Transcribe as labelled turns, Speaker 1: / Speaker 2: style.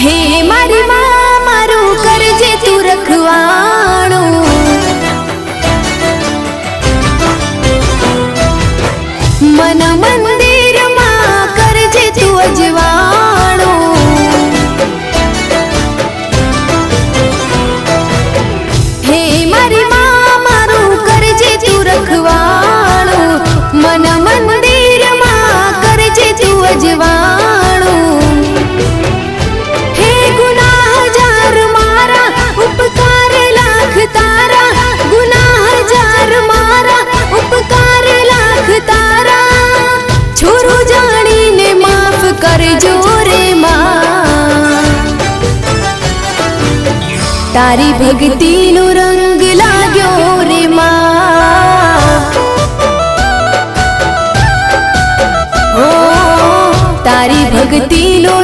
Speaker 1: हे मारी मां मारू करजे तू रखवाणो, मन मंदिर मां करजे तू अजवाणो। हे मारी मां मारू करजे तू रखवाणो, मन मंदिर मां करजे तू अजवाणो। हे गुनाह जार मारा उपकार लाख तारा, गुनाह जार मारा उपकार लाख तारा। छोरो जानी ने माफ करजो रे मां, तारी भक्ति नो रंग लाग्यो रे मां। ओ तारी भक्ति नो